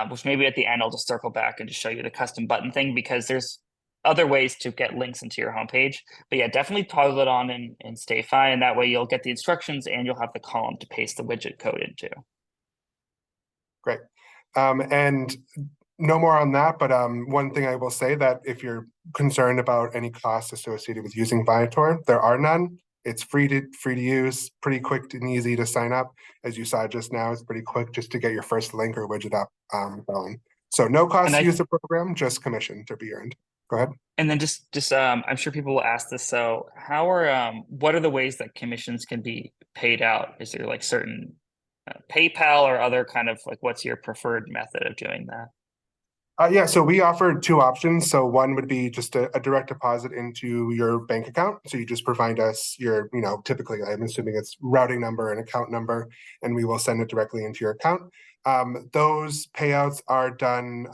which maybe at the end I'll just circle back and just show you the custom button thing, because there's other ways to get links into your homepage. But yeah, definitely toggle it on in StayFi, and that way you'll get the instructions and you'll have the column to paste the widget code into. Great. And no more on that, but one thing I will say that if you're concerned about any costs associated with using Viator, there are none. It's free to use, pretty quick and easy to sign up. As you saw just now, it's pretty quick just to get your first link or widget up going. So no cost to use the program, just commission to be earned. Go ahead. And then just I'm sure people will ask this. So what are the ways that commissions can be paid out? Is there like certain PayPal or other kind of like, what's your preferred method of doing that? Yeah, so we offer two options. So one would be just a direct deposit into your bank account. So you just provide us your, typically I'm assuming it's routing number and account number, and we will send it directly into your account. Those payouts are done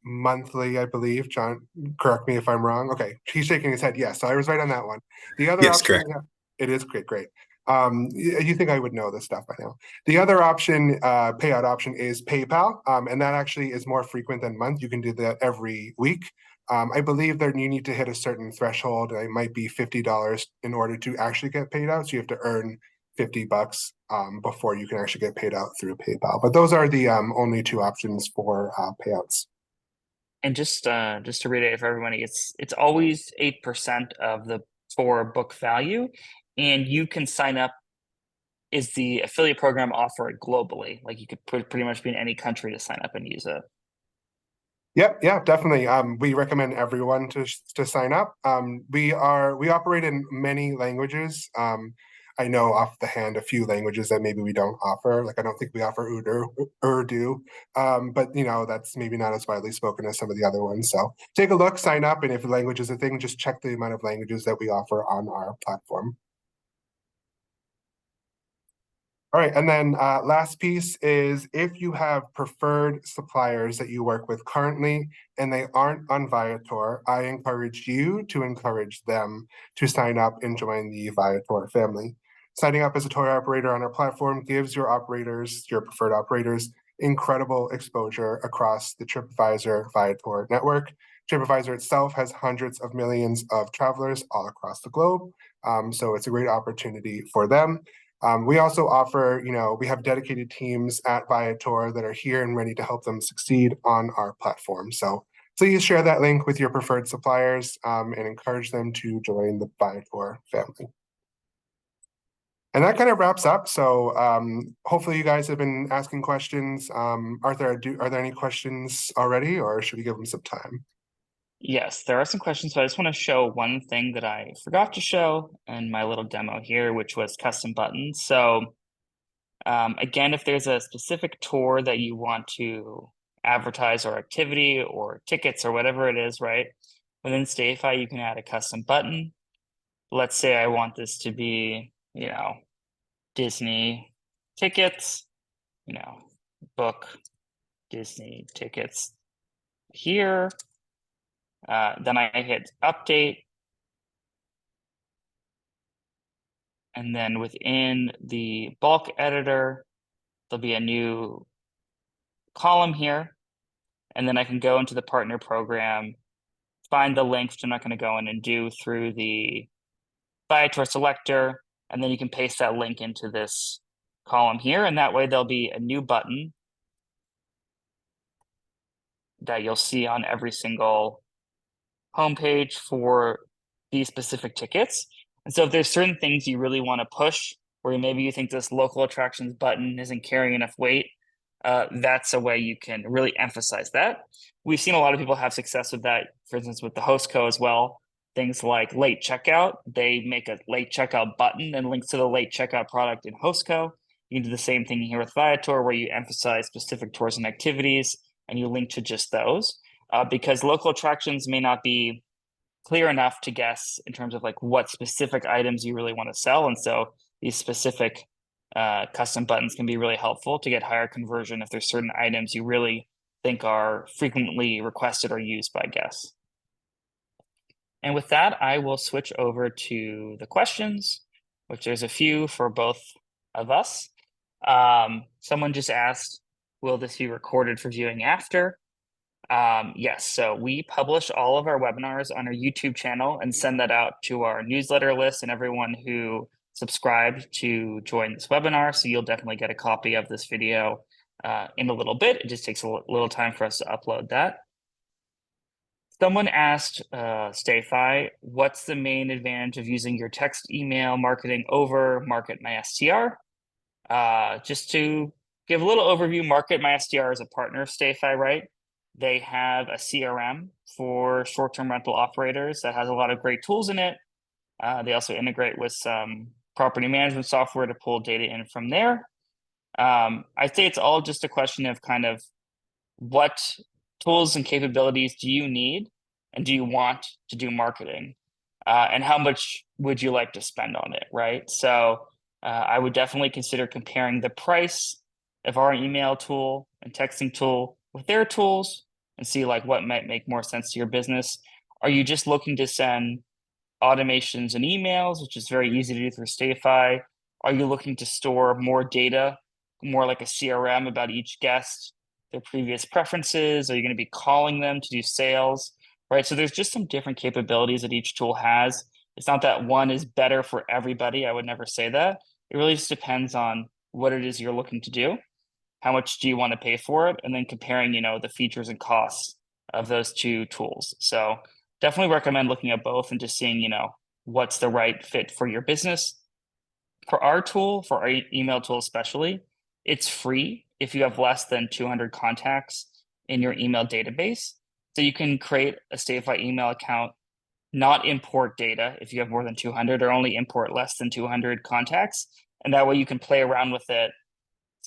monthly, I believe. John, correct me if I'm wrong. Okay, he's shaking his head. Yes, so I was right on that one. The other Yes, option, correct. it is great. You think I would know this stuff by now. The other option, payout option, is PayPal, and that actually is more frequent than month. You can do that every week. I believe that you need to hit a certain threshold. It might be $50 in order to actually get paid out. So you have to earn $50 before you can actually get paid out through PayPal. But those are the only two options for payouts. And just to reiterate for everybody, it's always 8% of the for book value, and you can sign up. Is the affiliate program offered globally? Like you could pretty much be in any country to sign up and use it. Yep, yeah, definitely. We recommend everyone to sign up. We operate in many languages. I know off the hand a few languages that maybe we don't offer. Like I don't think we offer Urdu, but that's maybe not as widely spoken as some of the other ones. So take a look, sign up, and if language is a thing, just check the amount of languages that we offer on our platform. All right, and then last piece is if you have preferred suppliers that you work with currently and they aren't on Viator, I encourage you to encourage them to sign up and join the Viator family. Signing up as a tour operator on our platform gives your preferred operators, incredible exposure across the TripAdvisor Viator network. TripAdvisor itself has hundreds of millions of travelers all across the globe, so it's a great opportunity for them. We also offer, we have dedicated teams at Viator that are here and ready to help them succeed on our platform. So please share that link with your preferred suppliers and encourage them to join the Viator family. And that kind of wraps up. So hopefully you guys have been asking questions. Arthur, are there any questions already, or should we give them some time? Yes, there are some questions, but I just want to show one thing that I forgot to show in my little demo here, which was custom buttons. So again, if there's a specific tour that you want to advertise or activity or tickets or whatever it is, right? Within StayFi, you can add a custom button. Let's say I want this to be, Disney tickets, book Disney tickets here. Then I hit update. And then within the bulk editor, there'll be a new column here. And then I can go into the partner program, find the link, which I'm not going to go in and do through the Viator selector. And then you can paste that link into this column here. And that way there'll be a new button that you'll see on every single homepage for these specific tickets. And so if there's certain things you really want to push, where maybe you think this local attractions button isn't carrying enough weight, that's a way you can really emphasize that. We've seen a lot of people have success with that, for instance, with the Hostco as well. Things like late checkout, they make a late checkout button and links to the late checkout product in Hostco. You can do the same thing here with Viator, where you emphasize specific tours and activities and you link to just those, because local attractions may not be clear enough to guess in terms of like what specific items you really want to sell. And so these specific custom buttons can be really helpful to get higher conversion if there's certain items you really think are frequently requested or used by guests. And with that, I will switch over to the questions, which there's a few for both of us. Someone just asked, will this be recorded for viewing after? Yes, so we publish all of our webinars on our YouTube channel and send that out to our newsletter list and everyone who subscribed to join this webinar. So you'll definitely get a copy of this video in a little bit. It just takes a little time for us to upload that. Someone asked StayFi, what's the main advantage of using your text email marketing over Market My STR? Just to give a little overview, Market My STR is a partner of StayFi, right? They have a CRM for short-term rental operators that has a lot of great tools in it. They also integrate with some property management software to pull data in from there. I'd say it's all just a question of kind of what tools and capabilities do you need and do you want to do marketing, and how much would you like to spend on it, right? So I would definitely consider comparing the price of our email tool and texting tool with their tools and see like what might make more sense to your business. Are you just looking to send automations and emails, which is very easy to do through StayFi? Are you looking to store more data, more like a CRM about each guest, their previous preferences? Are you going to be calling them to do sales, right? So there's just some different capabilities that each tool has. It's not that one is better for everybody. I would never say that. It really just depends on what it is you're looking to do. How much do you want to pay for it? And then comparing, the features and costs of those two tools. So definitely recommend looking at both and just seeing, what's the right fit for your business. For our tool, for our email tool especially, it's free if you have less than 200 contacts in your email database. So you can create a StayFi email account, not import data if you have more than 200, or only import less than 200 contacts. And that way you can play around with it,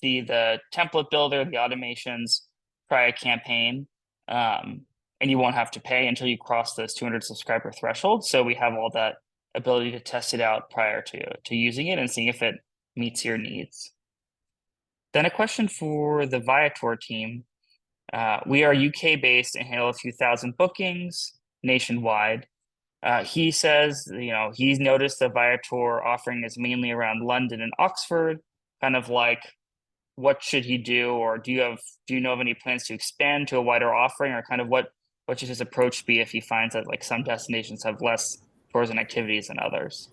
see the template builder, the automations, try a campaign, and you won't have to pay until you cross those 200 subscriber threshold. So we have all that ability to test it out prior to using it and seeing if it meets your needs. Then a question for the Viator team. We are UK based and handle a few thousand bookings nationwide. He says, he's noticed the Viator offering is mainly around London and Oxford, kind of like what should he do, or do you know of any plans to expand to a wider offering, or kind of what should his approach be if he finds that like some destinations have less tours and activities than others?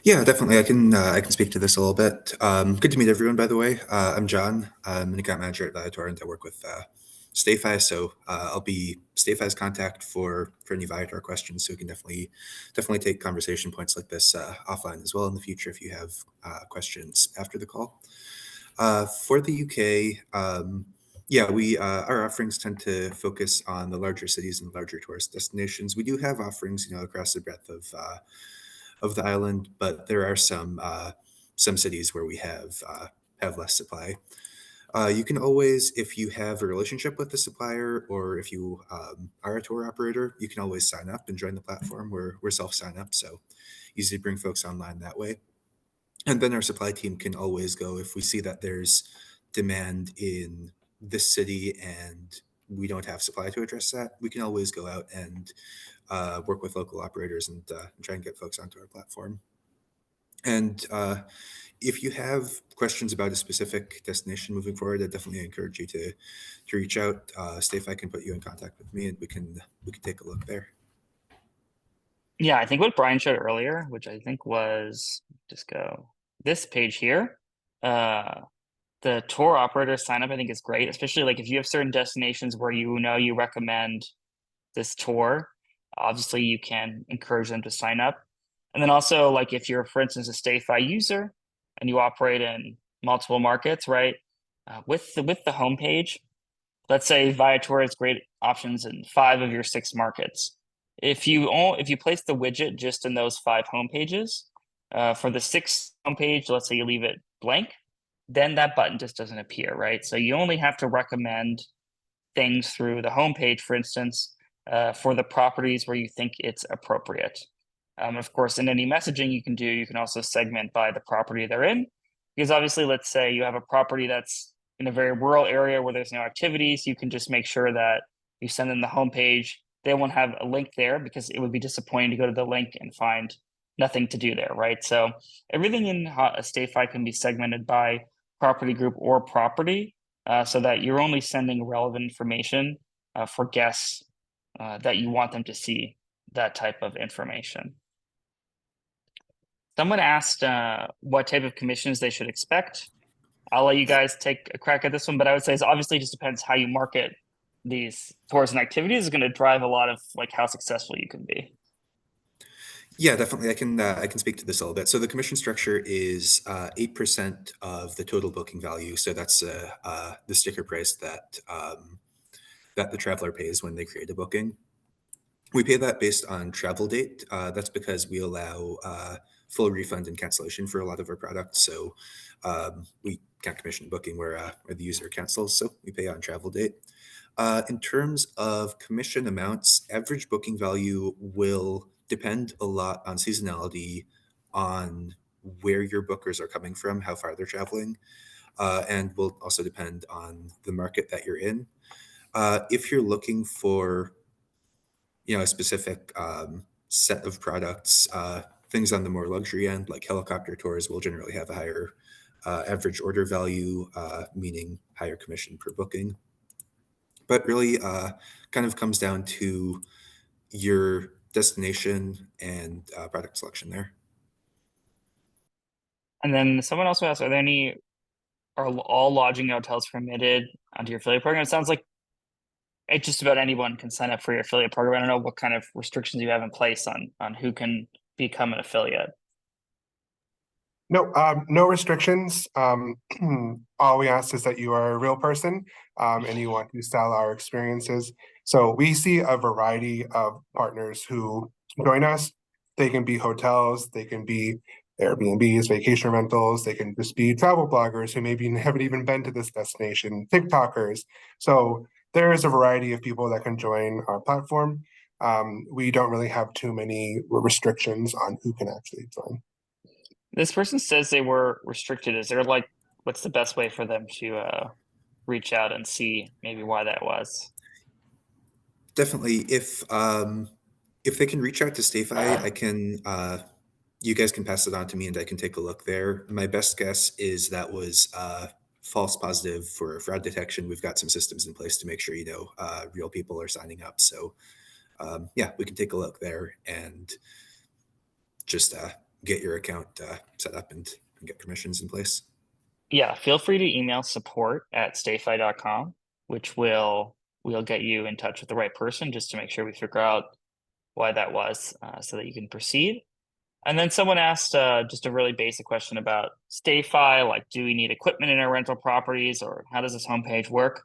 Yeah, definitely. I can speak to this a little bit. Good to meet everyone, by the way. I'm John. I'm an account manager at Viator, and I work with StayFi. So I'll be StayFi's contact for any Viator questions. So we can definitely take conversation points like this offline as well in the future if you have questions after the call. For the UK, yeah, we our offerings tend to focus on the larger cities and larger tourist destinations. We do have offerings, across the breadth of the island, but there are some cities where we have less supply. You can always, if you have a relationship with the supplier, or if you are a tour operator, you can always sign up and join the platform. We're self sign up, so easy to bring folks online that way. And then our supply team can always go if we see that there's demand in this city and we don't have supply to address that. We can always go out and work with local operators and try and get folks onto our platform. And if you have questions about a specific destination moving forward, I definitely encourage you to reach out. StayFi can put you in contact with me, and we can take a look there. Yeah, I think what Brian showed earlier, which I think was, just go this page here, the tour operator sign up, I think is great, especially like if you have certain destinations where you recommend this tour, obviously you can encourage them to sign up. And then also, like if you're, for instance, a StayFi user and you operate in multiple markets, right? With the homepage, let's say Viator has great options in 5 of your 6 markets. If you place the widget just in those 5 homepages, for the 6th homepage, let's say you leave it blank, then that button just doesn't appear, right? So you only have to recommend things through the homepage, for instance, for the properties where you think it's appropriate. Of course, in any messaging you can also segment by the property they're in, because obviously, let's say you have a property that's in a very rural area where there's no activities, you can just make sure that you send them the homepage. They won't have a link there because it would be disappointing to go to the link and find nothing to do there, right? So everything in StayFi can be segmented by property group or property, so that you're only sending relevant information for guests that you want them to see that type of information. Someone asked what type of commissions they should expect. I'll let you guys take a crack at this one, but I would say it obviously just depends how you market these tours and activities is going to drive a lot of like how successful you can be. Yeah, definitely. I can speak to this a little bit. So the commission structure is 8% of the total booking value. So that's the sticker price that that the traveler pays when they create a booking. We pay that based on travel date. That's because we allow full refund and cancellation for a lot of our products. So we can't commission a booking where the user cancels. So we pay on travel date. In terms of commission amounts, average booking value will depend a lot on seasonality, on where your bookers are coming from, how far they're traveling, and will also depend on the market that you're in. If you're looking for a specific set of products, things on the more luxury end, like helicopter tours, will generally have a higher average order value, meaning higher commission per booking. But really kind of comes down to your destination and product selection there. And then someone also asked, are all lodging hotels permitted onto your affiliate program? It sounds like just about anyone can sign up for your affiliate program. I don't know what kind of restrictions you have in place on who can become an affiliate. No, no restrictions. All we ask is that you are a real person and you want to sell our experiences. So we see a variety of partners who join us. They can be hotels, they can be Airbnbs, vacation rentals, they can just be travel bloggers who maybe haven't even been to this destination, TikTokers. So there is a variety of people that can join our platform. We don't really have too many restrictions on who can actually join. This person says they were restricted. Is there what's the best way for them to reach out and see maybe why that was? Definitely, if they can reach out to StayFi, I can. You guys can pass it on to me, and I can take a look there. My best guess is that was false positive for fraud detection. We've got some systems in place to make sure real people are signing up. So yeah, we can take a look there and just get your account set up and get permissions in place. Yeah, feel free to email support@stayfi.com, which we'll get you in touch with the right person just to make sure we figure out why that was, so that you can proceed. And then someone asked just a really basic question about StayFi, like, do we need equipment in our rental properties, or how does this homepage work?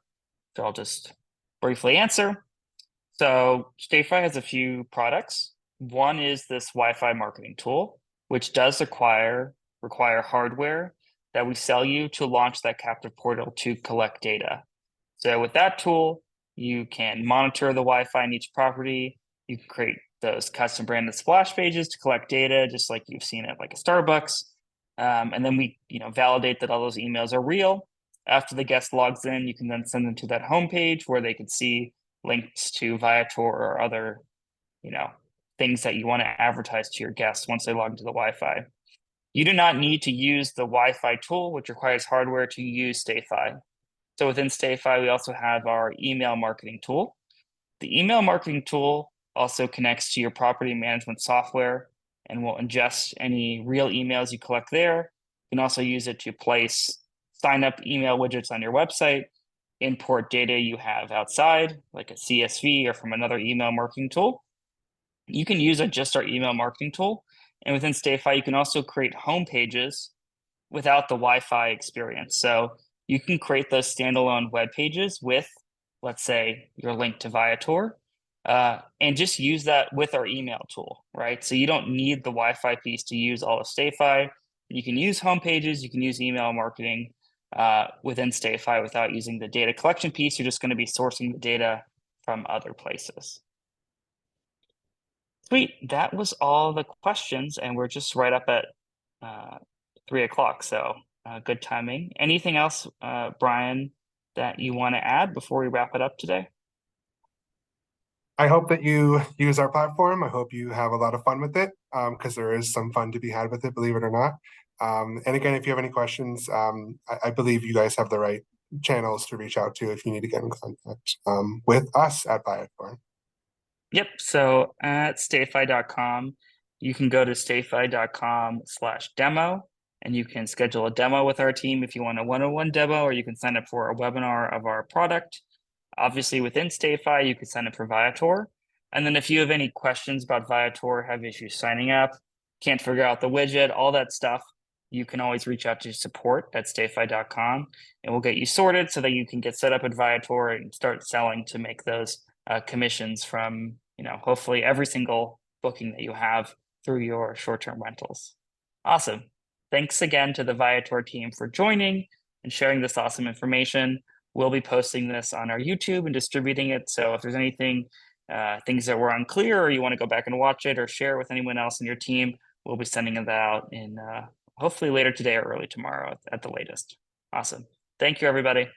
So I'll just briefly answer. So StayFi has a few products. One is this Wi-Fi marketing tool, which does require hardware that we sell you to launch that captive portal to collect data. So with that tool, you can monitor the Wi-Fi in each property. You can create those custom branded splash pages to collect data, just like you've seen at like a Starbucks. And then we validate that all those emails are real. After the guest logs in, you can then send them to that homepage where they can see links to Viator or other, things that you want to advertise to your guests once they log into the Wi-Fi. You do not need to use the Wi-Fi tool, which requires hardware, to use StayFi. So within StayFi, we also have our email marketing tool. The email marketing tool also connects to your property management software and will ingest any real emails you collect there. You can also use it to place sign-up email widgets on your website, import data you have outside, like a CSV or from another email marketing tool. You can use just our email marketing tool. And within StayFi, you can also create home pages without the Wi-Fi experience. So you can create those standalone web pages with, let's say, your link to Viator, and just use that with our email tool, right? So you don't need the Wi-Fi piece to use all of StayFi. You can use home pages, you can use email marketing within StayFi without using the data collection piece. You're just going to be sourcing the data from other places. Sweet, that was all the questions, and we're just right up at 3 o'clock, so good timing. Anything else, Brian, that you want to add before we wrap it up today? I hope that you use our platform. I hope you have a lot of fun with it, because there is some fun to be had with it, believe it or not. And again, if you have any questions, I believe you guys have the right channels to reach out to if you need to get in contact with us at Viator. Yep, so at stayfi.com, you can go to stayfi.com/demo, and you can schedule a demo with our team if you want a one-on-one demo, or you can sign up for a webinar of our product. Obviously, within StayFi, you can sign up for Viator. And then if you have any questions about Viator, have issues signing up, can't figure out the widget, all that stuff, you can always reach out to support at stayfi.com, and we'll get you sorted so that you can get set up at Viator and start selling to make those commissions from, hopefully every single booking that you have through your short-term rentals. Awesome. Thanks again to the Viator team for joining and sharing this awesome information. We'll be posting this on our YouTube and distributing it. So if there's anything, things that were unclear, or you want to go back and watch it or share it with anyone else in your team, we'll be sending that out in hopefully later today or early tomorrow at the latest. Awesome. Thank you, everybody.